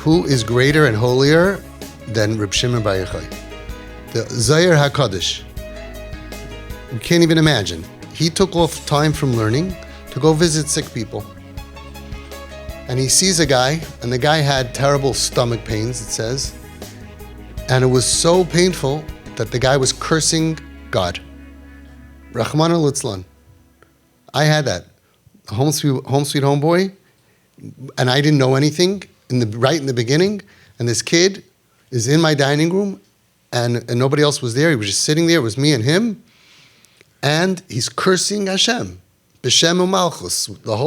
who is greater and holier than Rebi Shimon Bar Yochai? The Zayir HaKadosh. You can't even imagine. He took off time from learning to go visit sick people. And he sees a guy, and the guy had terrible stomach pains, it says. And it was so painful that the guy was cursing God. Rahman al-Litzlan. I had that. Home sweet home boy, and I didn't know anything right in the beginning, and this kid is in my dining room, and nobody else was there. He was just sitting there. It was me and him, and he's cursing Hashem, B'Shem u'Malchus, the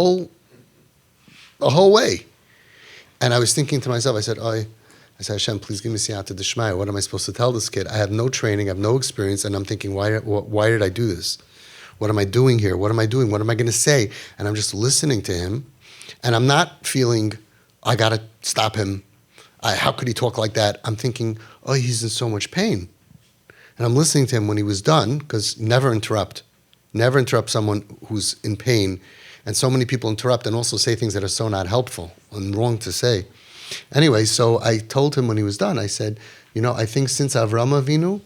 whole way. And I was thinking to myself, I said, Hashem, please give me siyata d'shmaya. What am I supposed to tell this kid? I have no training, I have no experience, and I'm thinking, why did I do this? What am I doing here? What am I doing? What am I going to say? And I'm just listening to him, and I'm not feeling, I got to stop him. How could he talk like that? I'm thinking, he's in so much pain. And I'm listening to him when he was done, because never interrupt. Never interrupt someone who's in pain. And so many people interrupt and also say things that are so not helpful and wrong to say. Anyway, so I told him when he was done, I said, I think since Avraham Avinu,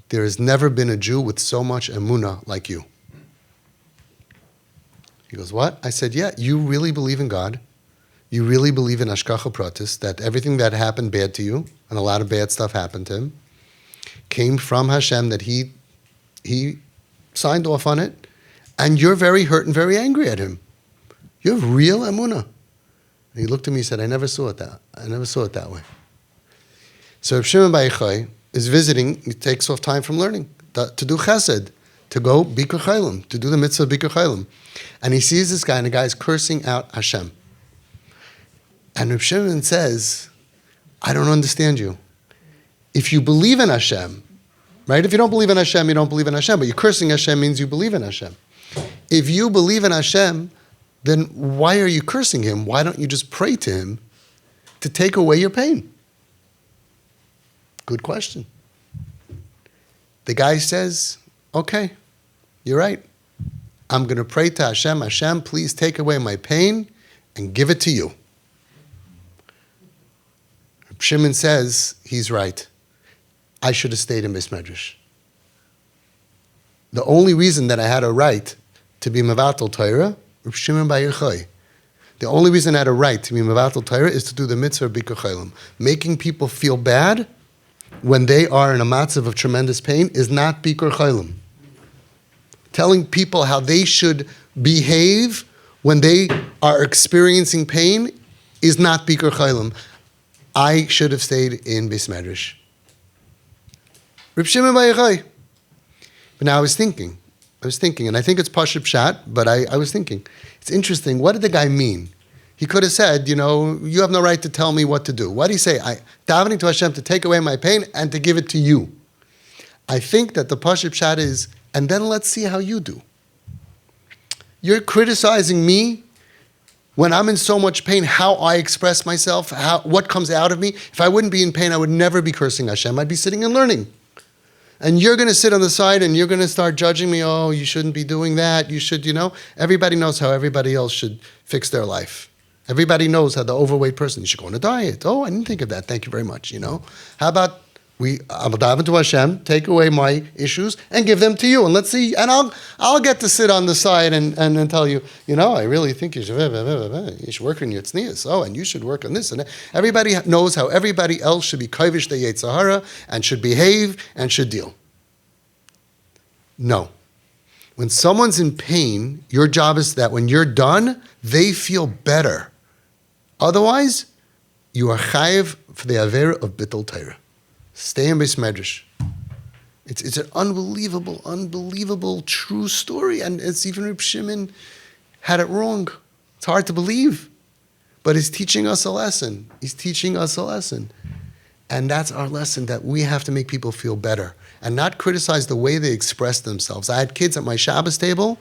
there has never been a Jew with so much emunah like you. He goes, what? I said, yeah, you really believe in God. You really believe in Hashgacha Pratis, that everything that happened bad to you, and a lot of bad stuff happened to him, came from Hashem, that he signed off on it, and you're very hurt and very angry at him. You have real emunah. And he looked at me and said, I never saw it that way. So Rebi Shimon Bar Yochai is visiting, he takes off time from learning, to do chesed, to go Bikur Chaylim, to do the mitzvah of Bikur Chaylim. And he sees this guy, and the guy is cursing out Hashem. And Rebi Shimon says, I don't understand you. If you believe in Hashem, right? If you don't believe in Hashem, you don't believe in Hashem, but you're cursing Hashem means you believe in Hashem. If you believe in Hashem, then why are you cursing him? Why don't you just pray to him to take away your pain? Good question. The guy says, okay, you're right. I'm going to pray to Hashem. Hashem, please take away my pain and give it to you. Rebi Shimon says, he's right. I should have stayed in Beis Medrash. The only reason that I had a right to be mevatel Torah, Rebi Shimon Bar Yochai. The only reason I had a right to be mevatel Torah is to do the mitzvah of Bikur Chaylim. Making people feel bad when they are in a matzav of tremendous pain is not Bikur Chaylim. Telling people how they should behave when they are experiencing pain is not Bikur Chaylim. I should have stayed in Beis Medrash. Rebi Shimon Bar Yochai. But now I was thinking, and I think it's Pashut Pshat, but I was thinking, it's interesting, what did the guy mean? He could have said, you have no right to tell me what to do. What did he say? Davening to Hashem to take away my pain and to give it to you. I think that the Pashut Pshat is, and then let's see how you do. You're criticizing me when I'm in so much pain, how I express myself, what comes out of me. If I wouldn't be in pain, I would never be cursing Hashem. I'd be sitting and learning. And you're going to sit on the side and you're going to start judging me. Oh, you shouldn't be doing that. You should, Everybody knows how everybody else should fix their life. Everybody knows how the overweight person, you should go on a diet. Oh, I didn't think of that. Thank you very much, How about I'll dive into Hashem, take away my issues, and give them to you. And let's see, and I'll get to sit on the side and tell you, I really think you should work on your tznius. Oh, and you should work on this and that. Everybody knows how everybody else should be kaivish the Yetzer Hara and should behave and should deal. No. When someone's in pain, your job is that when you're done, they feel better. Otherwise, you are chayiv for the avera of bittul Torah. Stay in Beis Medrash. It's an unbelievable, true story. And it's even Rebi Shimon had it wrong. It's hard to believe. But he's teaching us a lesson. And that's our lesson, that we have to make people feel better and not criticize the way they express themselves. I had kids at my Shabbos table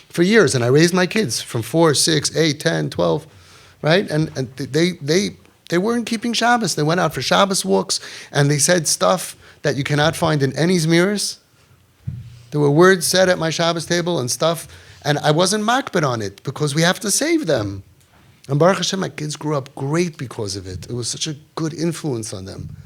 for years, and I raised my kids from 4, 6, 8, 10, 12, right? And they weren't keeping Shabbos. They went out for Shabbos walks, and they said stuff that you cannot find in any mirrors. There were words said at my Shabbos table and stuff, and I wasn't makbid on it because we have to save them. And Baruch Hashem, my kids grew up great because of it. It was such a good influence on them.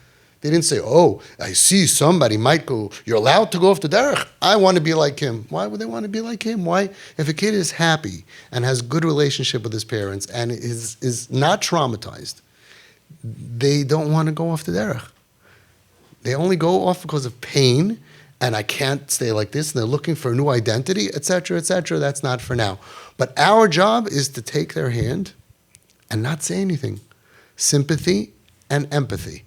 They didn't say, oh, I see somebody might go, you're allowed to go off the derech. I want to be like him. Why would they want to be like him? Why? If a kid is happy and has good relationship with his parents and is not traumatized, they don't want to go off the derech. They only go off because of pain, and I can't stay like this, and they're looking for a new identity, etc., etc. That's not for now. But our job is to take their hand and not say anything. Sympathy and empathy.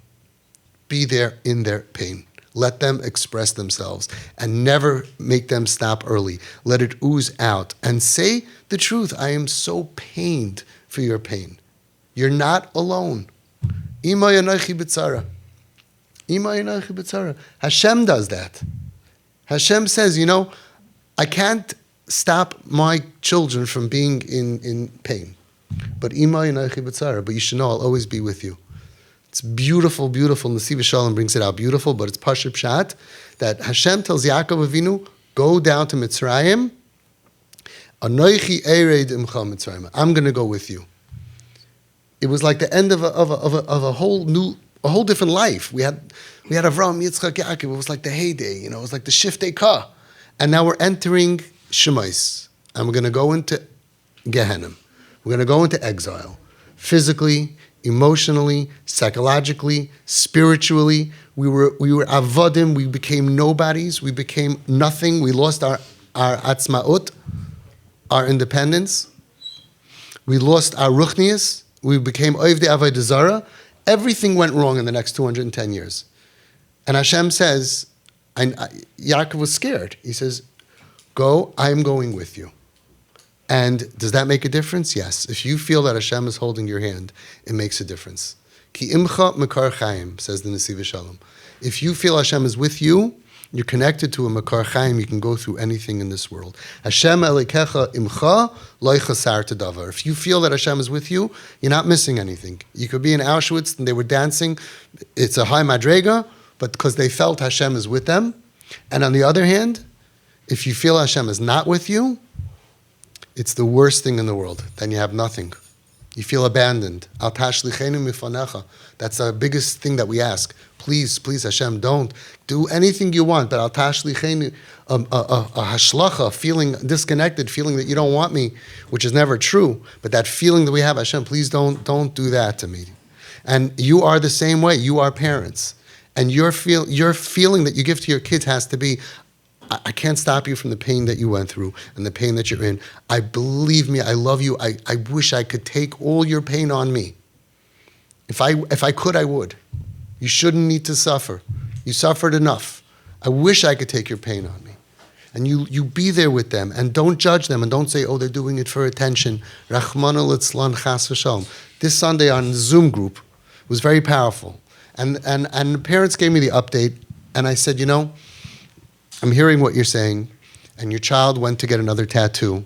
Be there in their pain. Let them express themselves and never make them stop early. Let it ooze out and say the truth. I am so pained for your pain. You're not alone. INYANEI b'tzara. INYANEI b'tzara. Hashem does that. Hashem says, I can't stop my children from being in pain. But INYANEI b'tzara. But you should know I'll always be with you. It's beautiful, beautiful. Nesiv Shalom brings it out beautiful, but it's Pashut Pshat that Hashem tells Yaakov Avinu, go down to Mitzrayim. Anoichi ered imcha Mitzrayim. I'm going to go with you. It was like the end of a whole different life. We had Avram, Yitzchak, Yaakov. It was like the heyday. It was like the shiftei ka. And now we're entering Shemais, and we're going to go into Gehenna. We're going to go into exile, physically, emotionally, psychologically, spiritually. We were avodim. We became nobodies. We became nothing. We lost our atzmaut, our independence. We lost our ruchnius. We became oivdei avodah zara. Everything went wrong in the next 210 years. And Hashem says, Yaakov was scared. He says, go, I'm going with you. And does that make a difference? Yes. If you feel that Hashem is holding your hand, it makes a difference. Ki imcha mekar chaim, says the Nesiv Shalom. If you feel Hashem is with you, you're connected to a mekar chaim, you can go through anything in this world. Hashem elikecha imcha lo chasar davar. If you feel that Hashem is with you, you're not missing anything. You could be in Auschwitz and they were dancing. It's a high madrega, but because they felt Hashem is with them. And on the other hand, if you feel Hashem is not with you, it's the worst thing in the world. Then you have nothing. You feel abandoned. Al tashlichenu mifanecha. That's the biggest thing that we ask. Please, please, Hashem, don't do anything you want. But al tashlichenu, a hashlacha, feeling disconnected, feeling that you don't want me, which is never true. But that feeling that we have, Hashem, please don't do that to me. And you are the same way. You are parents, and your feeling that you give to your kids has to be, I can't stop you from the pain that you went through and the pain that you're in. Believe me, I love you. I wish I could take all your pain on me. If I could, I would. You shouldn't need to suffer. You suffered enough. I wish I could take your pain on me. And you be there with them and don't judge them and don't say, oh, they're doing it for attention. Rachmana litzlan chas v'shalom. This Sunday on the Zoom group was very powerful. And the parents gave me the update and I said, I'm hearing what you're saying, and your child went to get another tattoo,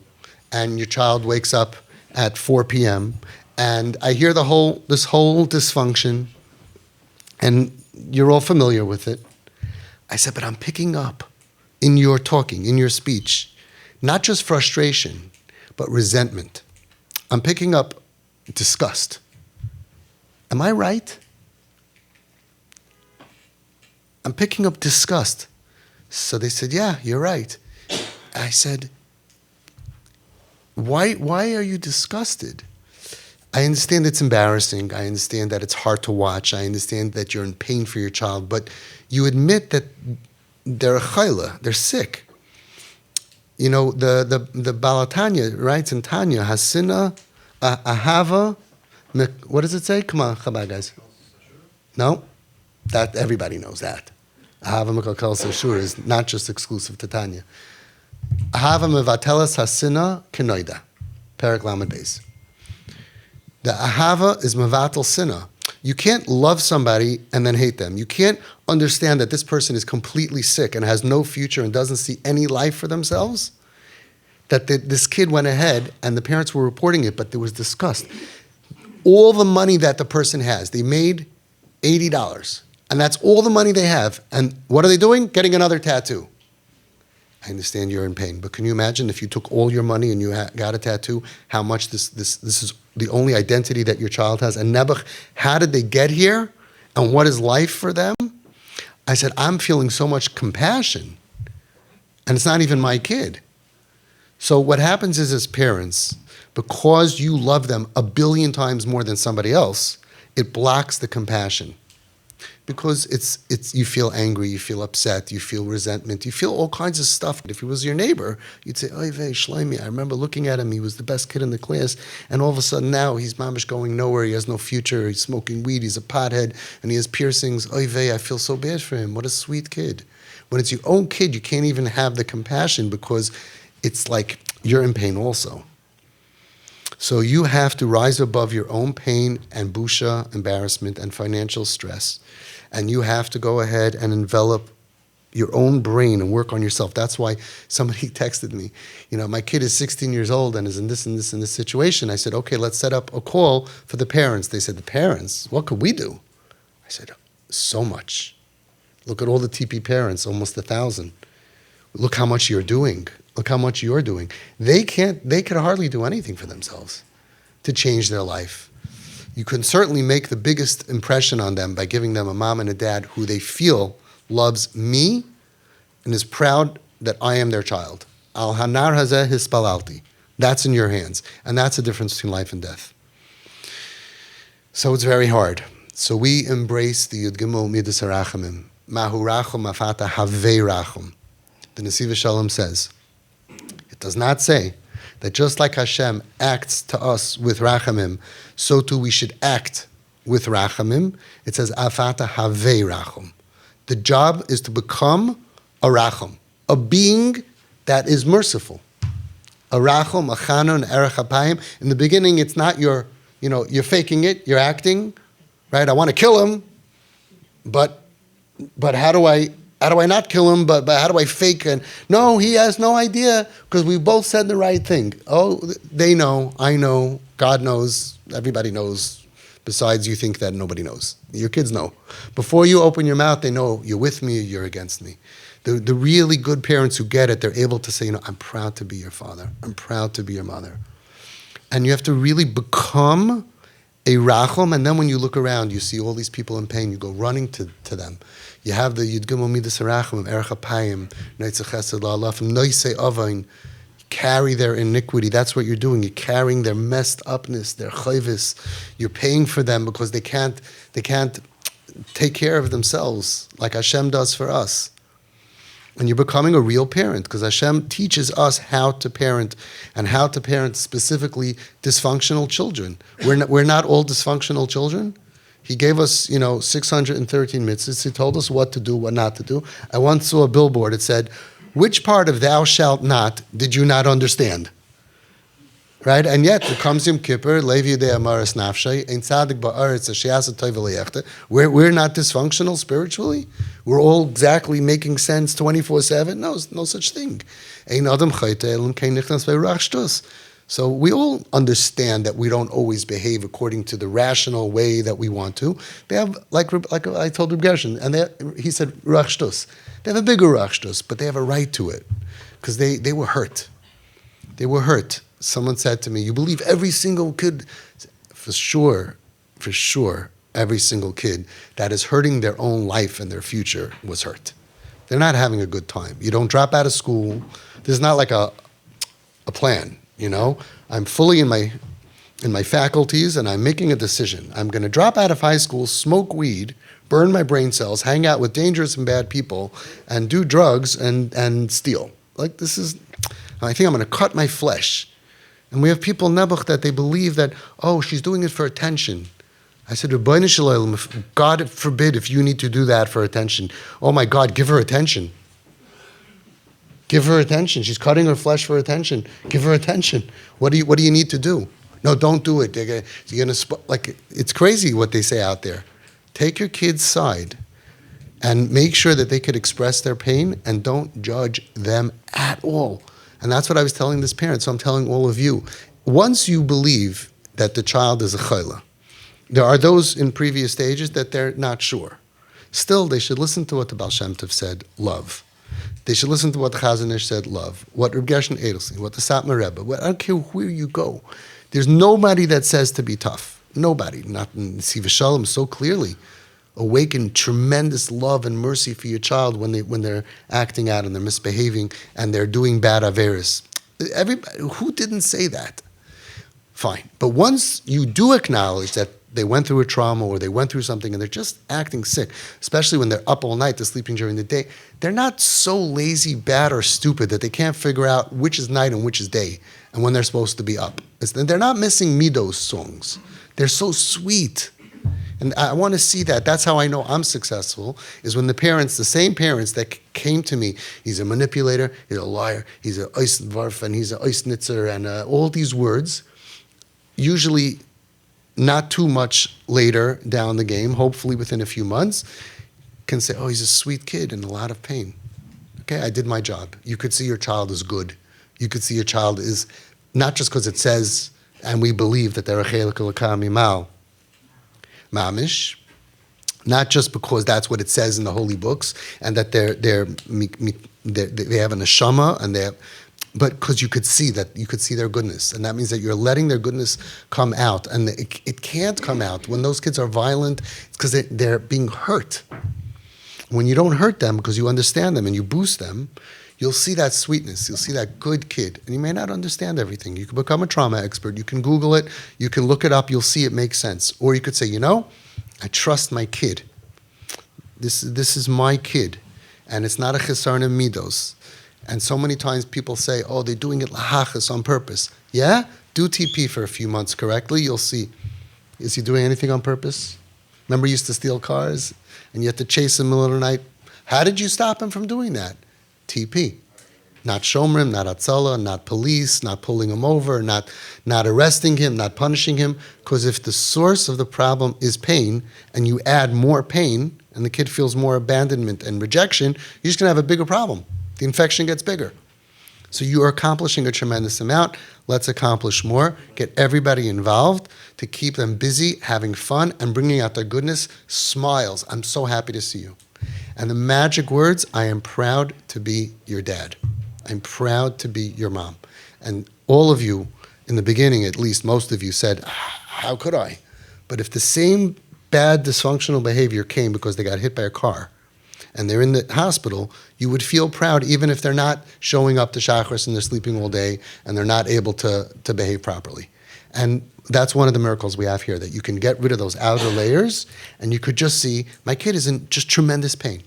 and your child wakes up at 4 p.m., and I hear this whole dysfunction, and you're all familiar with it. I said, but I'm picking up in your talking, in your speech, not just frustration, but resentment. I'm picking up disgust. Am I right? I'm picking up disgust. So they said, yeah, you're right. I said, why are you disgusted? I understand it's embarrassing. I understand that it's hard to watch. I understand that you're in pain for your child. But you admit that they're a chayla, they're sick. The Balatanya writes in Tanya, Hasina, Ahava, what does it say? Come on, Chabad guys. No? That everybody knows that. Ahava Mekakal Sashur is not just exclusive to Tanya. Ahava Mevatelas Hasina Kenoida. Perek Lamed Beis. The Ahava is Mevatel Sina. You can't love somebody and then hate them. You can't understand that this person is completely sick and has no future and doesn't see any life for themselves. That this kid went ahead and the parents were reporting it, but there was disgust. All the money that the person has, they made $80. And that's all the money they have. And what are they doing? Getting another tattoo. I understand you're in pain. But can you imagine if you took all your money and you got a tattoo, how much this is the only identity that your child has? And Nebuch, how did they get here? And what is life for them? I said, I'm feeling so much compassion. And it's not even my kid. So what happens is, as parents, because you love them 1 billion times more than somebody else, it blocks the compassion. Because it's you feel angry, you feel upset, you feel resentment, you feel all kinds of stuff. If he was your neighbor, you'd say, oy vey, shleimi, I remember looking at him, he was the best kid in the class, and all of a sudden now he's mamish going nowhere, he has no future, he's smoking weed, he's a pothead, and he has piercings. Oy vey, I feel so bad for him. What a sweet kid. When it's your own kid, you can't even have the compassion because it's like you're in pain also. So you have to rise above your own pain and busha, embarrassment, and financial stress. And you have to go ahead and envelop your own brain and work on yourself. That's why somebody texted me, my kid is 16 years old and is in this and this and this situation. I said, okay, let's set up a call for the parents. They said, the parents? What could we do? I said, so much. Look at all the TP parents, almost 1,000. Look how much you're doing. Look how much you're doing. They could hardly do anything for themselves to change their life. You can certainly make the biggest impression on them by giving them a mom and a dad who they feel loves me and is proud that I am their child. Al hanar hazeh hispalalti. That's in your hands. And that's the difference between life and death. So it's very hard. So we embrace the Yud Gimel Midas HaRachamim. Mahu rachum afata havei rachum. The Nesiv Shalom says, it does not say that just like Hashem acts to us with rachamim, so too we should act with rachamim. It says, afata havei rachum. The job is to become a rachum, a being that is merciful. A rachum, a chanun, erech apayim. In the beginning, it's not you're faking it, you're acting, right? I want to kill him, but how do I not kill him, but how do I fake? And no, he has no idea because we both said the right thing. Oh, they know, I know, God knows, everybody knows. Besides, you think that nobody knows. Your kids know. Before you open your mouth, they know you're with me or you're against me. The really good parents who get it, they're able to say, I'm proud to be your father. I'm proud to be your mother. And you have to really become a rachum, and then when you look around, you see all these people in pain, you go running to them. You have the Yud Gimel Midas HaRachamim, Erech HaPayim, Neitzach Chesed La'alafim, Noisei Avain. Carry their iniquity. That's what you're doing. You're carrying their messed upness, their chayvis. You're paying for them because they can't take care of themselves like Hashem does for us. And you're becoming a real parent because Hashem teaches us how to parent and how to parent specifically dysfunctional children. We're not all dysfunctional children. He gave us, 613 mitzvahs. He told us what to do, what not to do. I once saw a billboard. It said, which part of thou shalt not did you not understand? Right? And yet, it comes Yom Kippur, Levi Yudei Amaras Nafshay, Ein Tzadik Ba'aretz, Ashiasa Tov V'Leyechte. We're not dysfunctional spiritually? We're all exactly making sense 24/7? No such thing. Ein Adam Chayte Elam Kein Nichnas Ve'Ruach Shtus. So we all understand that we don't always behave according to the rational way that we want to. They have, like I told Reb Gershon, and he said Ruach Shtus. They have a bigger Ruach Shtus, but they have a right to it because they were hurt. They were hurt. Someone said to me, you believe every single kid? For sure, every single kid that is hurting their own life and their future was hurt. They're not having a good time. You don't drop out of school. There's not like a plan, I'm fully in my faculties and I'm making a decision. I'm going to drop out of high school, smoke weed, burn my brain cells, hang out with dangerous and bad people, and do drugs and steal. I think I'm going to cut my flesh. And we have people, Nebuch, that they believe that, she's doing it for attention. I said, Rebbeinu Shalom, God forbid if you need to do that for attention. Oh my God, give her attention. Give her attention. She's cutting her flesh for attention. Give her attention. What do you need to do? No, don't do it. It's crazy what they say out there. Take your kid's side and make sure that they could express their pain and don't judge them at all. And that's what I was telling this parent, so I'm telling all of you. Once you believe that the child is a chayla, there are those in previous stages that they're not sure. Still, they should listen to what the Baal Shem Tov said, love. They should listen to what the Chazon Ish said, love. What Reb Gershon Edelstein, what the Satmar Rebbe. I don't care where you go. There's nobody that says to be tough. Nobody. Not in Siva Shalom so clearly. Awaken tremendous love and mercy for your child when they're acting out and they're misbehaving and they're doing bad averis. Everybody, who didn't say that? Fine. But once you do acknowledge that they went through a trauma or they went through something and they're just acting sick, especially when they're up all night, they're sleeping during the day, they're not so lazy, bad, or stupid that they can't figure out which is night and which is day and when they're supposed to be up. They're not missing Midos songs. They're so sweet. And I want to see that. That's how I know I'm successful, is when the same parents that came to me, he's a manipulator, he's a liar, he's a Eisnvarf, and he's a Eisnitzer, and all these words, usually not too much later down the game, hopefully within a few months, can say, oh, he's a sweet kid in a lot of pain. Okay, I did my job. You could see your child is good. You could see your child is, not just because it says, and we believe that they're a chelik elokah mimal, mamish, not just because that's what it says in the holy books, and that they have a neshama, and but because you could see their goodness, and that means that you're letting their goodness come out, and it can't come out when those kids are violent. It's because they're being hurt. When you don't hurt them because you understand them and you boost them, you'll see that sweetness. You'll see that good kid, and you may not understand everything. You can become a trauma expert. You can Google it. You can look it up. You'll see it makes sense. Or you could say, I trust my kid. This is my kid, and it's not a chesarna midos. And so many times people say, oh, they're doing it lahachas on purpose. Yeah? Do TP for a few months correctly. You'll see. Is he doing anything on purpose? Remember he used to steal cars? And you had to chase him in the middle of the night? How did you stop him from doing that? TP. Not shomrim, not atzala, not police, not pulling him over, not arresting him, not punishing him. Because if the source of the problem is pain, and you add more pain, and the kid feels more abandonment and rejection, you're just going to have a bigger problem. The infection gets bigger. So you are accomplishing a tremendous amount. Let's accomplish more. Get everybody involved to keep them busy, having fun, and bringing out their goodness. Smiles. I'm so happy to see you. And the magic words, I am proud to be your dad. I'm proud to be your mom. And all of you, in the beginning at least, most of you said, how could I? But if the same bad dysfunctional behavior came because they got hit by a car, and they're in the hospital, you would feel proud even if they're not showing up to Shachris and they're sleeping all day and they're not able to behave properly. And that's one of the miracles we have here, that you can get rid of those outer layers and you could just see, my kid is in just tremendous pain.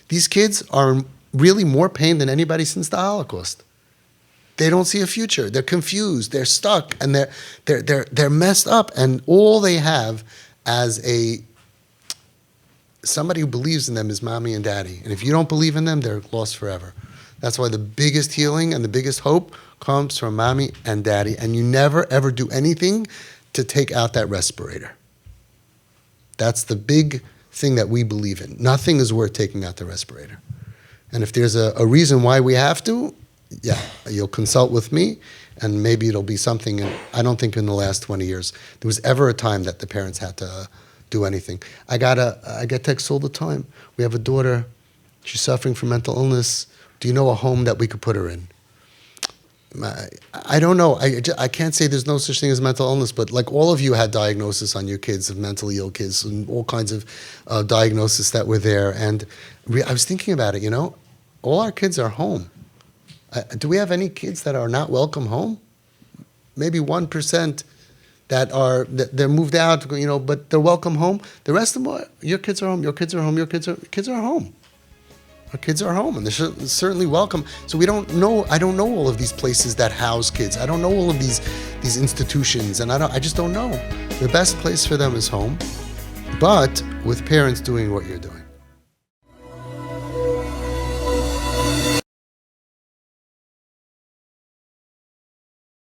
These kids are really more pain than anybody since the Holocaust. They don't see a future. They're confused. They're stuck, and they're messed up. And all they have as somebody who believes in them is mommy and daddy. And if you don't believe in them, they're lost forever. That's why the biggest healing and the biggest hope comes from mommy and daddy. And you never, ever do anything to take out that respirator. That's the big thing that we believe in. Nothing is worth taking out the respirator. And if there's a reason why we have to, yeah, you'll consult with me, and maybe it'll be something. And I don't think in the last 20 years there was ever a time that the parents had to do anything. I get texts all the time. We have a daughter. She's suffering from mental illness. Do you know a home that we could put her in? I don't know. I can't say there's no such thing as mental illness, but like all of you had diagnosis on your kids of mentally ill kids and all kinds of diagnoses that were there. And I was thinking about it, all our kids are home. Do we have any kids that are not welcome home? Maybe 1% they're moved out, but they're welcome home. The rest of them, your kids are home, your kids are home, your kids are home. Our kids are home, and they're certainly welcome. So I don't know all of these places that house kids. I don't know all of these institutions, and I just don't know. The best place for them is home, but with parents doing what you're doing.